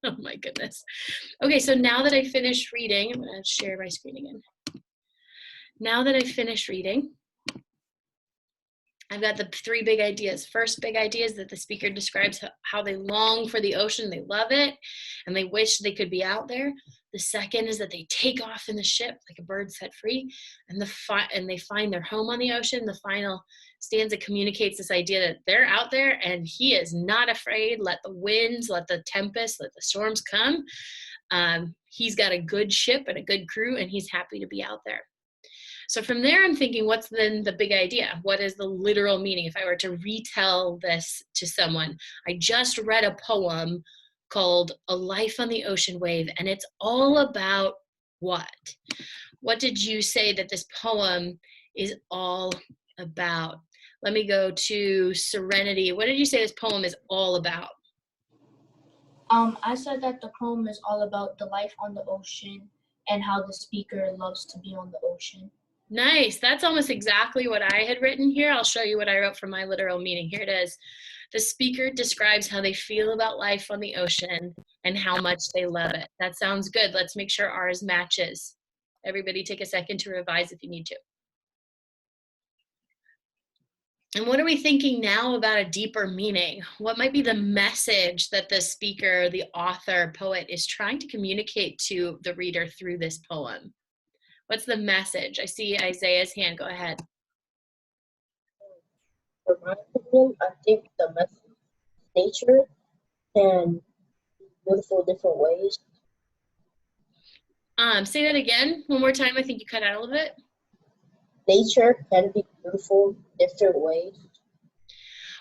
Oh my goodness. Okay, so now that I finished reading, I'm gonna share my screen again. Now that I finished reading, I've got the 3 big ideas. First big idea is that the speaker describes how they long for the ocean, they love it, and they wish they could be out there. The second is that they take off in the ship like a bird set free, and they find their home on the ocean. The final stanza communicates this idea that they're out there and he is not afraid. Let the winds, let the tempest, let the storms come. He's got a good ship and a good crew, and he's happy to be out there. So from there, I'm thinking, what's then the big idea? What is the literal meaning? If I were to retell this to someone, I just read a poem called A Life on the Ocean Wave, and it's all about what? What did you say that this poem is all about? Let me go to Serenity. What did you say this poem is all about? I said that the poem is all about the life on the ocean and how the speaker loves to be on the ocean. Nice. That's almost exactly what I had written here. I'll show you what I wrote for my literal meaning. Here it is. The speaker describes how they feel about life on the ocean and how much they love it. That sounds good. Let's make sure ours matches. Everybody take a second to revise if you need to. And what are we thinking now about a deeper meaning? What might be the message that the speaker, the author, poet is trying to communicate to the reader through this poem? What's the message? I see Isaiah's hand. Go ahead. For my opinion, I think the message nature can be beautiful different ways. Say that again one more time. I think you cut out a little bit. Nature can be beautiful different ways.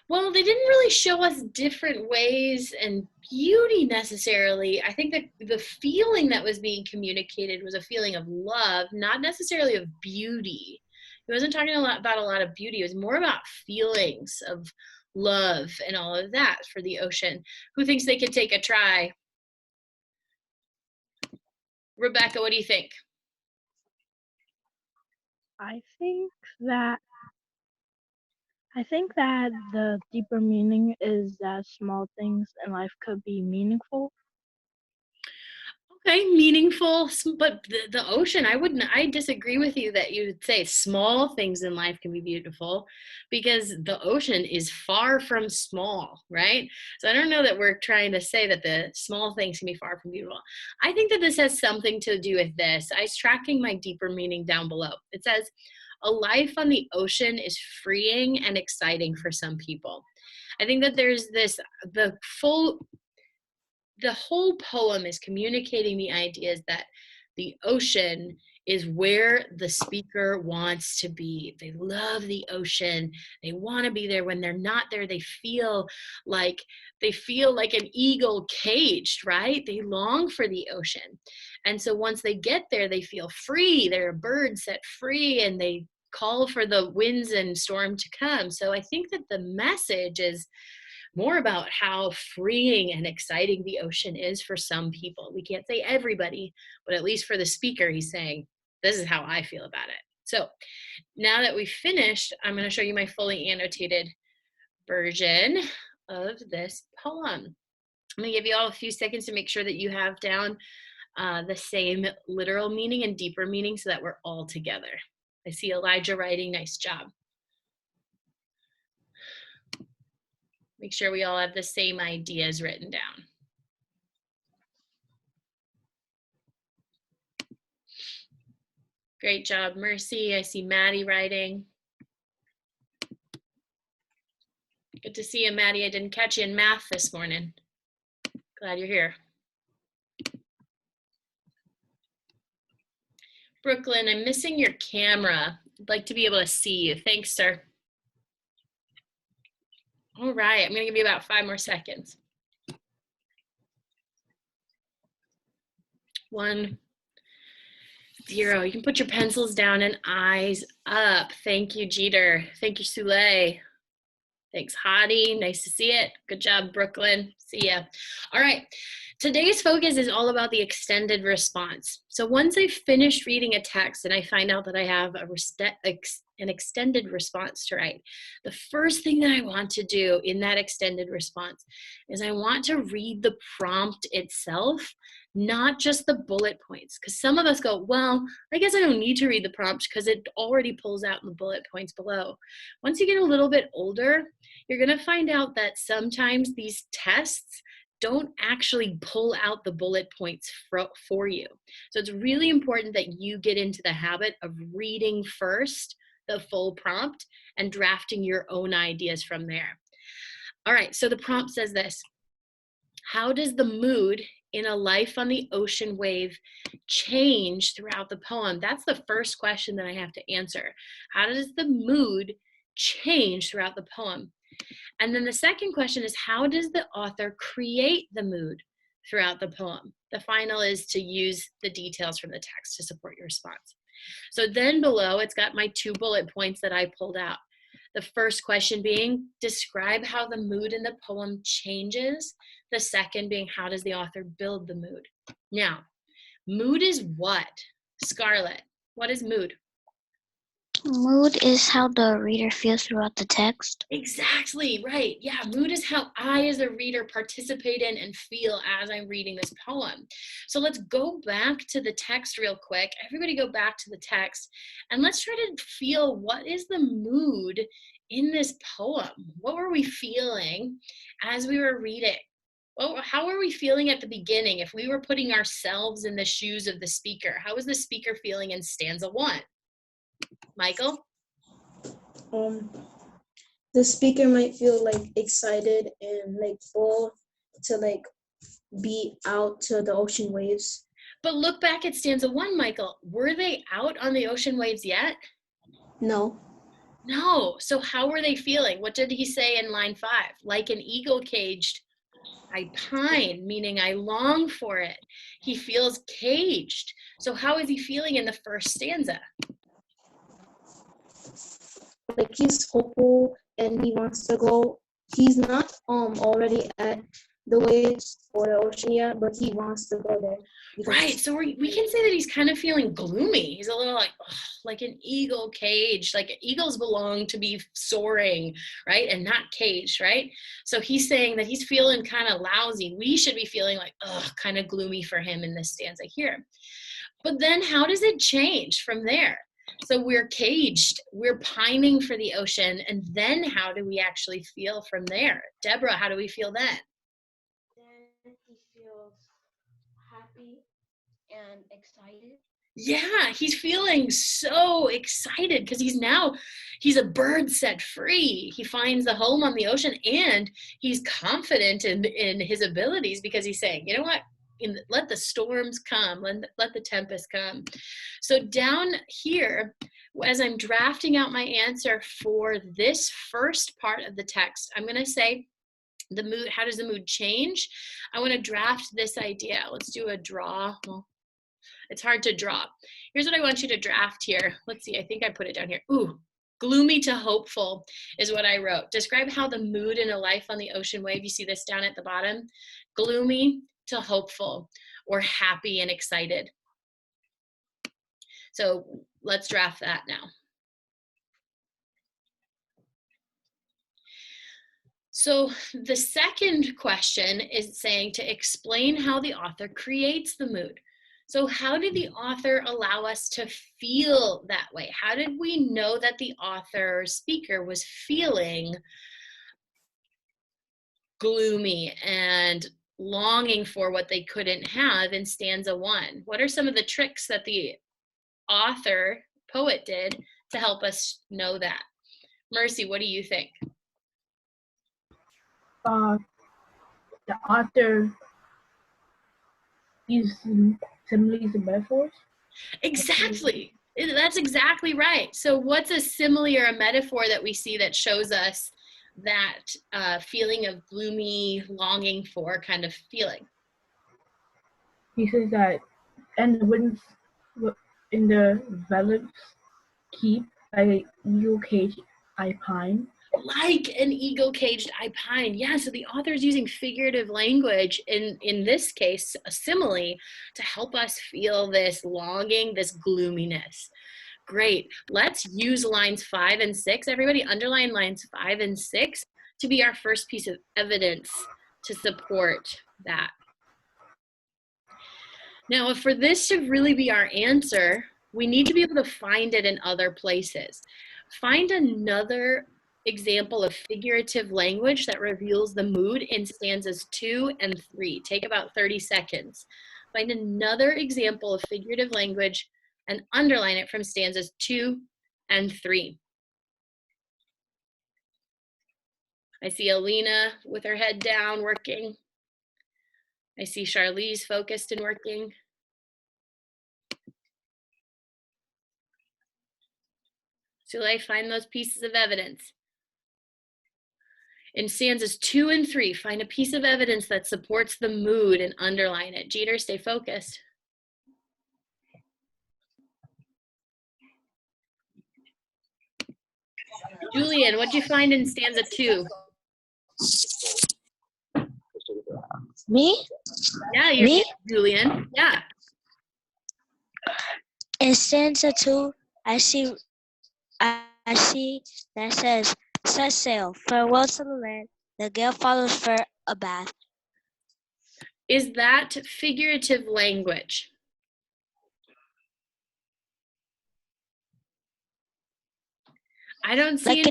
Well, they didn't really show us different ways and beauty necessarily. I think that the feeling that was being communicated was a feeling of love, not necessarily of beauty. He wasn't talking about a lot of beauty. It was more about feelings of love and all of that for the ocean. Who thinks they could take a try? Rebecca, what do you think? I think that the deeper meaning is that small things in life could be meaningful. Okay, meaningful, but the ocean, I disagree with you that you would say small things in life can be beautiful, because the ocean is far from small, right? So I don't know that we're trying to say that the small things can be far from beautiful. I think that this has something to do with this. I was tracking my deeper meaning down below. It says, a life on the ocean is freeing and exciting for some people. I think that there's this, the whole poem is communicating the ideas that the ocean is where the speaker wants to be. They love the ocean. They want to be there. When they're not there, they feel like an eagle caged, right? They long for the ocean. And so once they get there, they feel free. They're a bird set free, and they call for the winds and storm to come. So I think that the message is more about how freeing and exciting the ocean is for some people. We can't say everybody, but at least for the speaker, he's saying, this is how I feel about it. So now that we've finished, I'm going to show you my fully annotated version of this poem. I'm going to give you all a few seconds to make sure that you have down the same literal meaning and deeper meaning so that we're all together. I see Elijah writing, nice job. Make sure we all have the same ideas written down. Great job, Mercy. I see Maddie writing. Good to see you, Maddie. I didn't catch you in math this morning. Glad you're here. Brooklyn, I'm missing your camera. I'd like to be able to see you. Thanks, sir. All right, I'm gonna give you about 5 more seconds. 1, 0. You can put your pencils down and eyes up. Thank you, Jeter. Thank you, Sule. Thanks, Hadi. Nice to see it. Good job, Brooklyn. See ya. All right. Today's focus is all about the extended response. So once I finish reading a text and I find out that I have an extended response to write, the first thing that I want to do in that extended response is I want to read the prompt itself, not just the bullet points. Because some of us go, well, I guess I don't need to read the prompt because it already pulls out the bullet points below. Once you get a little bit older, you're going to find out that sometimes these tests don't actually pull out the bullet points for you. So it's really important that you get into the habit of reading first the full prompt and drafting your own ideas from there. All right, so the prompt says this: how does the mood in a life on the ocean wave change throughout the poem? That's the first question that I have to answer. How does the mood change throughout the poem? And then the second question is, how does the author create the mood throughout the poem? The final is to use the details from the text to support your response. So then below, it's got my 2 bullet points that I pulled out. The first question being, describe how the mood in the poem changes. The second being, how does the author build the mood? Now, mood is what? Scarlett, what is mood? Mood is how the reader feels throughout the text. Exactly, right. Yeah, mood is how I as a reader participate in and feel as I'm reading this poem. So let's go back to the text real quick. Everybody go back to the text and let's try to feel, what is the mood in this poem? What were we feeling as we were reading? How were we feeling at the beginning? If we were putting ourselves in the shoes of the speaker, how was the speaker feeling in stanza 1? Michael? The speaker might feel like excited and like full to like be out to the ocean waves. But look back at stanza 1, Michael. Were they out on the ocean waves yet? No. No. So how were they feeling? What did he say in line 5? Like an eagle caged, I pine, meaning I long for it. He feels caged. So how is he feeling in the first stanza? Like he's hopeful and he wants to go. He's not already at the waves or the ocean yet, but he wants to go there. Right, so we can say that he's kind of feeling gloomy. He's a little like an eagle caged, like eagles belong to be soaring, right, and not caged, right? So he's saying that he's feeling kind of lousy. We should be feeling like, kind of gloomy for him in this stanza here. But then how does it change from there? So we're caged, we're pining for the ocean, and then how do we actually feel from there? Deborah, how do we feel then? Then he feels happy and excited. Yeah, he's feeling so excited because he's a bird set free. He finds a home on the ocean and he's confident in his abilities because he's saying, you know what? Let the storms come, let the tempest come. So down here, as I'm drafting out my answer for this first part of the text, I'm going to say the mood. How does the mood change? I want to draft this idea. Let's do a draw. Well, it's hard to draw. Here's what I want you to draft here. Let's see, I think I put it down here. Ooh, gloomy to hopeful is what I wrote. Describe how the mood in a life on the ocean wave, you see this down at the bottom, gloomy to hopeful or happy and excited. So let's draft that now. So the second question is saying to explain how the author creates the mood. So how did the author allow us to feel that way? How did we know that the author or speaker was feeling gloomy and longing for what they couldn't have in stanza 1? What are some of the tricks that the author, poet, did to help us know that? Mercy, what do you think? The author used similes and metaphors. Exactly. That's exactly right. So what's a simile or a metaphor that we see that shows us that feeling of gloomy, longing for kind of feeling? He says that, and the winds in the valleys keep like eagle cage I pine. Like an eagle-caged I pine. Yeah, so the author is using figurative language, in this case, a simile, to help us feel this longing, this gloominess. Great. Let's use lines 5 and 6. Everybody underline lines 5 and 6 to be our first piece of evidence to support that. Now, for this to really be our answer, we need to be able to find it in other places. Find another example of figurative language that reveals the mood in stanzas 2 and 3. Take about 30 seconds. Find another example of figurative language and underline it from stanzas 2 and 3. I see Alina with her head down working. I see Charlize focused and working. Soleil, find those pieces of evidence. In stanzas 2 and 3, find a piece of evidence that supports the mood and underline it. Jeter, stay focused. Julian, what'd you find in stanza 2? Me? Yeah, you're Me? Julian. Yeah. In stanza 2, I see that says, set sail, farewell to the land, the gale follows for a bath. Is that figurative language? I don't see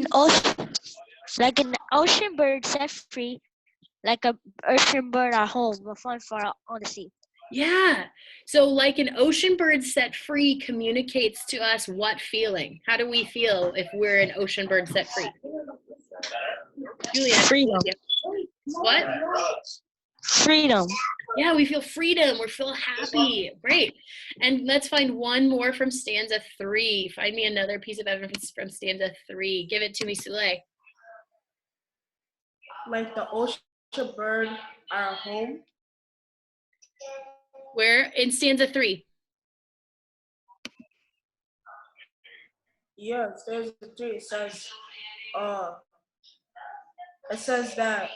Like an ocean bird set free, like a ocean bird at home, the fun for on the sea. Yeah. So like an ocean bird set free communicates to us what feeling? How do we feel if we're an ocean bird set free? Julia. Freedom. What? Freedom. Yeah, we feel freedom. We feel happy. Great. And let's find one more from stanza 3. Find me another piece of evidence from stanza 3. Give it to me, Soleil. Like the ocean bird are home. Where? In stanza 3. Yeah, stanza 3, it says that,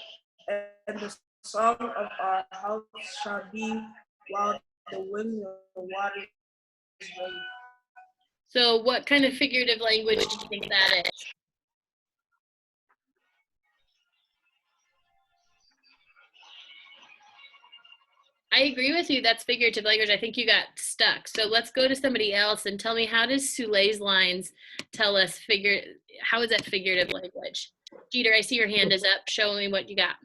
and the song of our house shall be while the winds and the waters rage. So what kind of figurative language do you think that is? I agree with you. That's figurative language. I think you got stuck. So let's go to somebody else and tell me, how does Soleil's lines tell us how is that figurative language? Jeter, I see your hand is up. Show me what you got.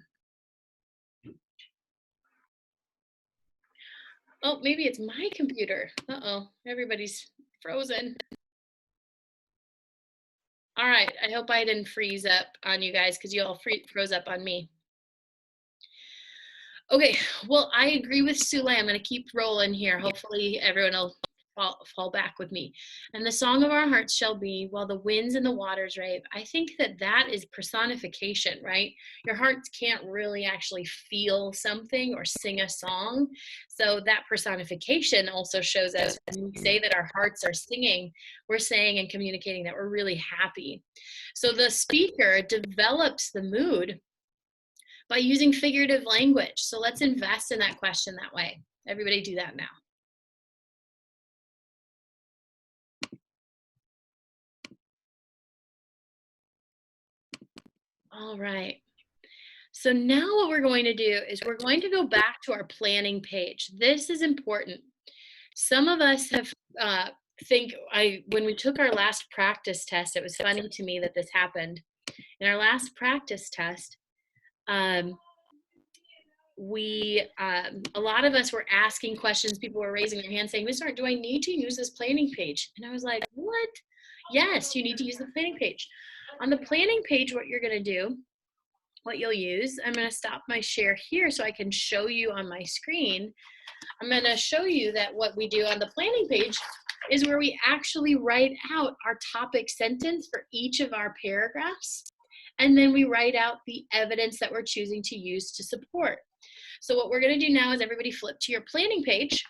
Oh, maybe it's my computer. Uh-oh, everybody's frozen. All right, I hope I didn't freeze up on you guys because you all froze up on me. Okay, well, I agree with Soleil. I'm going to keep rolling here. Hopefully everyone will fall back with me. And the song of our hearts shall be while the winds and the waters rave. I think that is personification, right? Your hearts can't really actually feel something or sing a song. So that personification also shows us when we say that our hearts are singing, we're saying and communicating that we're really happy. So the speaker develops the mood by using figurative language. So let's invest in that question that way. Everybody do that now. All right. So now what we're going to do is we're going to go back to our planning page. This is important. Some of us have when we took our last practice test, it was funny to me that this happened. In our last practice test, a lot of us were asking questions. People were raising their hands saying, Ms. Hart, do I need to use this planning page? And I was like, what? Yes, you need to use the planning page. On the planning page, what you're going to do, what you'll use, I'm going to stop my share here so I can show you on my screen. I'm going to show you that what we do on the planning page is where we actually write out our topic sentence for each of our paragraphs. And then we write out the evidence that we're choosing to use to support. So what we're going to do now is everybody flip to your planning page,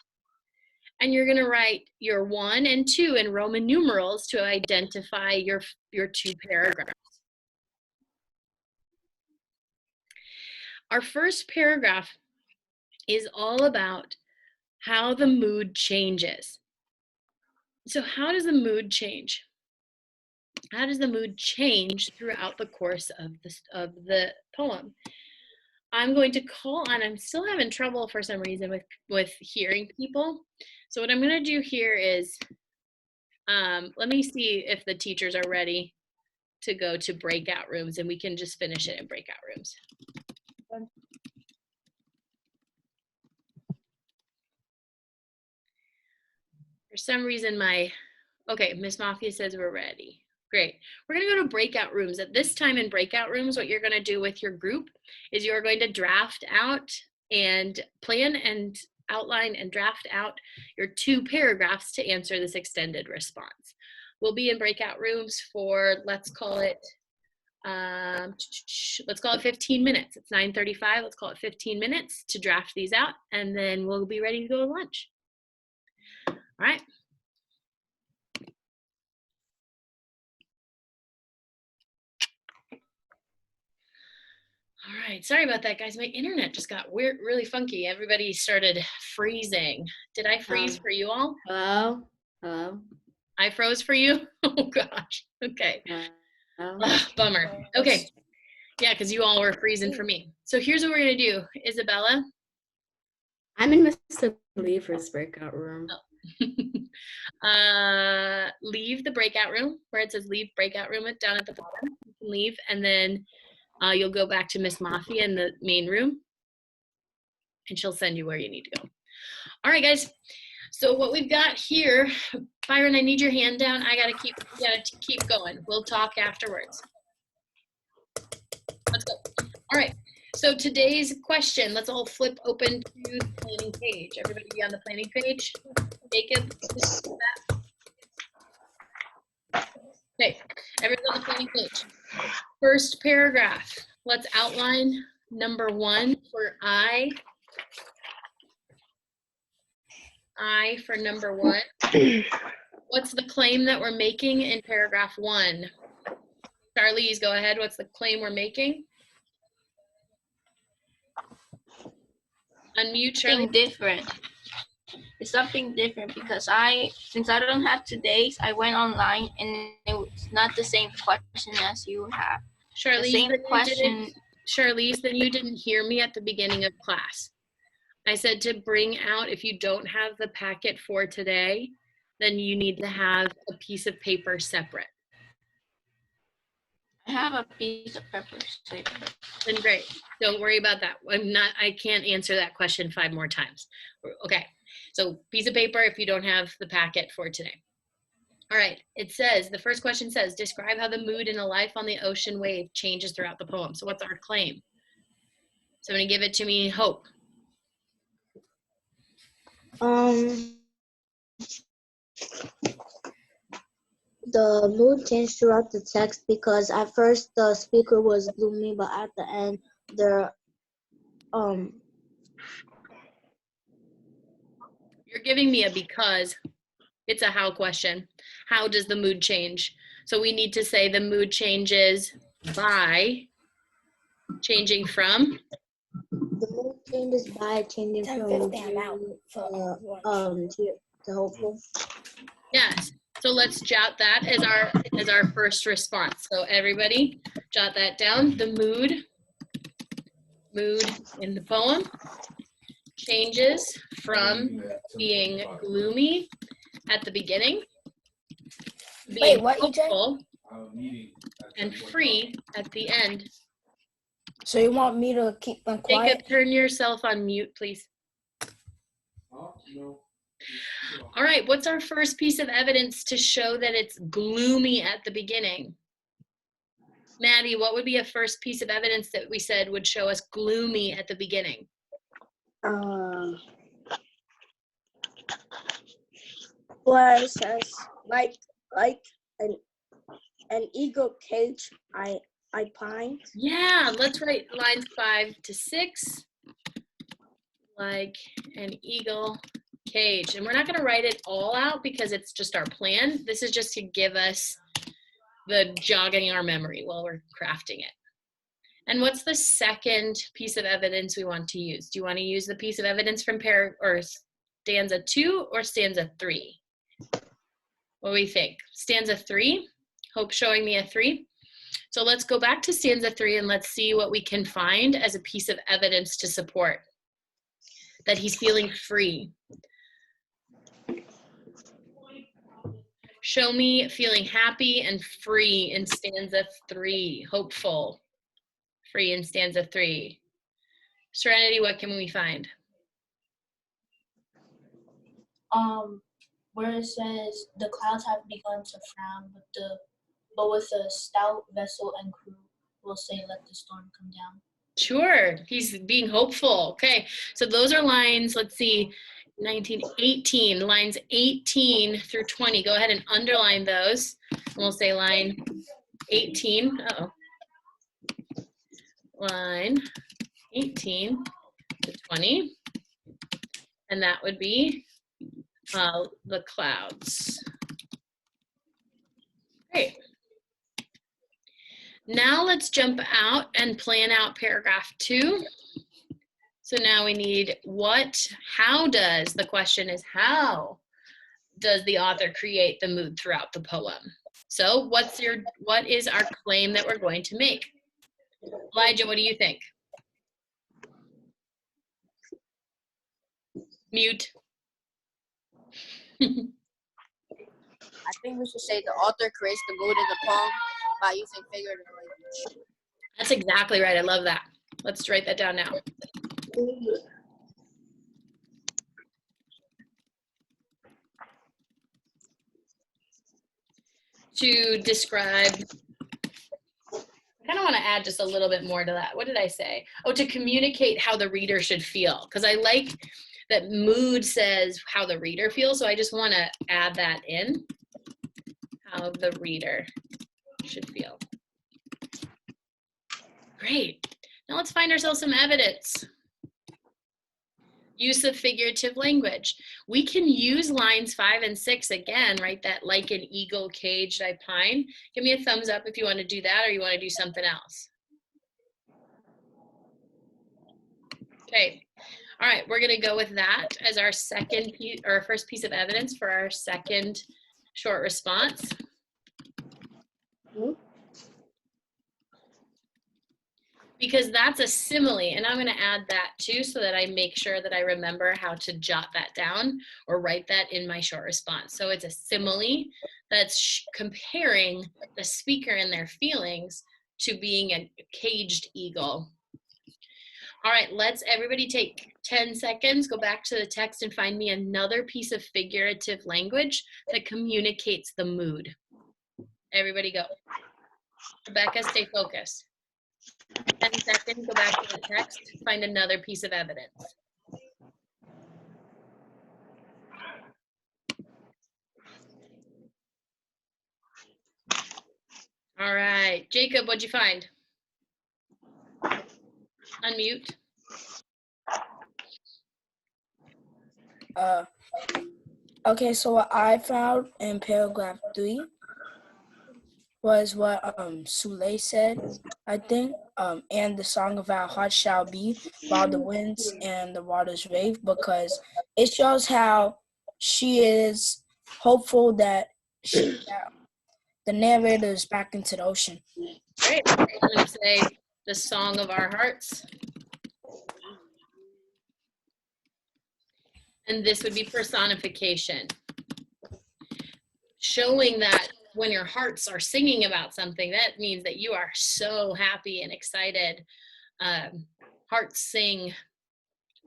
and you're going to write your 1 and 2 in Roman numerals to identify your 2 paragraphs. Our first paragraph is all about how the mood changes. So how does the mood change? How does the mood change throughout the course of the poem? I'm going to call on, I'm still having trouble for some reason with hearing people. So what I'm going to do here is, let me see if the teachers are ready to go to breakout rooms, and we can just finish it in breakout rooms. For some reason okay, Miss Mafia says we're ready. Great. We're going to go to breakout rooms. At this time in breakout rooms, what you're going to do with your group is you're going to draft out and plan and outline and draft out your 2 paragraphs to answer this extended response. We'll be in breakout rooms for, let's call it 15 minutes. It's 9:35. Let's call it 15 minutes to draft these out, and then we'll be ready to go to lunch. All right. All right, sorry about that, guys. My internet just got weird, really funky. Everybody started freezing. Did I freeze for you all? Hello? Hello? I froze for you? Oh gosh, okay. Hello? Ugh, bummer. Okay, yeah, because you all were freezing for me. So here's what we're gonna do. Isabella? I'm in Mr. Lever's breakout room. Leave the breakout room where it says leave breakout room down at the bottom. You can leave, and then you'll go back to Miss Mafia in the main room, and she'll send you where you need to go. All right, guys. So what we've got here, Byron, I need your hand down. I gotta keep going. We'll talk afterwards. Let's go. All right. So today's question, let's all flip open to the planning page. Everybody be on the planning page. Jacob, okay, everybody's on the planning page. First paragraph, let's outline number 1 for I for number 1. What's the claim that we're making in paragraph 1? Charlize, go ahead. What's the claim we're making? Unmute, Charlie. Something different. It's something different because since I don't have today's, I went online and it's not the same question as you have. Charlize, The same question. Charlize, then you didn't hear me at the beginning of class. I said to bring out, if you don't have the packet for today, then you need to have a piece of paper separate. I have a piece of paper separate. Then great. Don't worry about that. I can't answer that question 5 more times. Okay. So piece of paper if you don't have the packet for today. All right. It says, the first question says, describe how the mood in a life on the ocean wave changes throughout the poem. So what's our claim? Somebody give it to me, Hope. The mood changed throughout the text because at first the speaker was gloomy, but at the end they're You're giving me a because. It's a how question. How does the mood change? So we need to say the mood changes by changing from. the mood changes by changing from to hopeful. Yes. So let's jot that as our first response. So everybody jot that down. The mood in the poem changes from being gloomy at the beginning, being hopeful and free at the end. So you want me to keep them quiet? Jacob, turn yourself on mute, please. All right, what's our first piece of evidence to show that it's gloomy at the beginning? Maddie, what would be a first piece of evidence that we said would show us gloomy at the beginning? Where it says like an eagle cage I pined. Yeah, let's write lines 5 to 6. Like an eagle cage. And we're not going to write it all out because it's just our plan. This is just to give us the jogging our memory while we're crafting it. And what's the second piece of evidence we want to use? Do you want to use the piece of evidence from stanza 2 or stanza 3? What do we think? Stanza 3? Hope showing me a 3. So let's go back to stanza 3 and let's see what we can find as a piece of evidence to support that he's feeling free. Show me feeling happy and free in stanza 3. Hopeful, free in stanza 3. Serenity, what can we find? Where it says the clouds have begun to frown, but with a stout vessel and crew will say, let the storm come down. Sure, he's being hopeful. Okay, so those are lines, let's see, 18, lines 18 through 20. Go ahead and underline those. And we'll say line 18, line 18 to 20. And that would be the clouds. Great. Now let's jump out and plan out paragraph 2. So now we need the question is how does the author create the mood throughout the poem? So what is our claim that we're going to make? Elijah, what do you think? Mute. I think we should say the author creates the mood in the poem by using figurative language. That's exactly right. I love that. Let's write that down now. To describe, I kind of want to add just a little bit more to that. What did I say? Oh, to communicate how the reader should feel. Because I like that mood says how the reader feels. So I just want to add that in. How the reader should feel. Great. Now let's find ourselves some evidence. Use of figurative language. We can use lines 5 and 6 again, right? That like an eagle caged I pine. Give me a thumbs up if you want to do that or you want to do something else. Okay. All right, we're going to go with that as our first piece of evidence for our second short response. Because that's a simile, and I'm going to add that too so that I make sure that I remember how to jot that down or write that in my short response. So it's a simile that's comparing the speaker and their feelings to being a caged eagle. All right, let's everybody take 10 seconds, go back to the text and find me another piece of figurative language that communicates the mood. Everybody go. Rebecca, stay focused. 10 seconds, go back to the text, find another piece of evidence. All right, Jacob, what'd you find? Unmute. Okay, so what I found in paragraph 3 was what Sule said, I think, and the song of our hearts shall be while the winds and the waters rave, because it shows how she is hopeful that the narrator is back into the ocean. Great. I'm going to say the song of our hearts. And this would be personification. Showing that when your hearts are singing about something, that means that you are so happy and excited. Hearts sing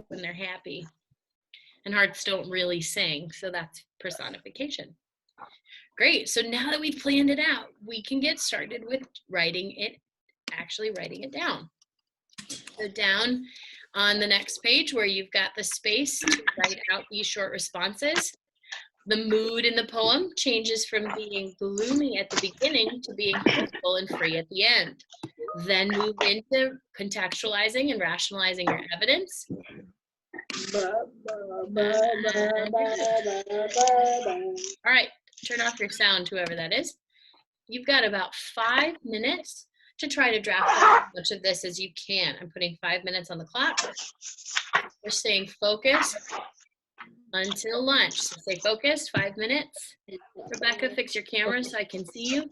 when they're happy. And hearts don't really sing, so that's personification. Great, so now that we've planned it out, we can get started with actually writing it down. So down on the next page where you've got the space to write out these short responses, the mood in the poem changes from being gloomy at the beginning to being hopeful and free at the end. Then move into contextualizing and rationalizing your evidence. All right, turn off your sound, whoever that is. You've got about 5 minutes to try to draft out as much of this as you can. I'm putting 5 minutes on the clock. We're staying focused until lunch. So stay focused, 5 minutes. Rebecca, fix your camera so I can see you.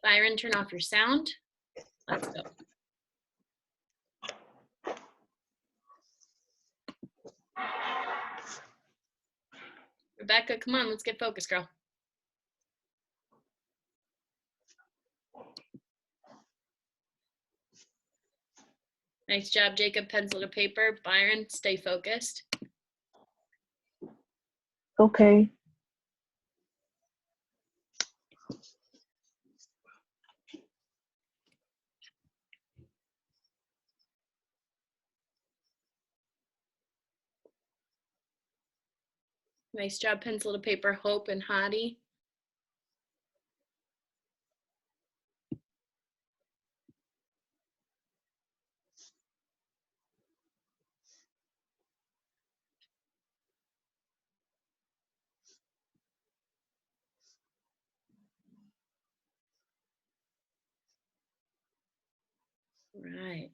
Byron, turn off your sound. Let's go. Rebecca, come on, let's get focused, girl. Nice job, Jacob. Pencil to paper. Byron, stay focused. Okay. Nice job, pencil to paper, Hope and Hadi. Right.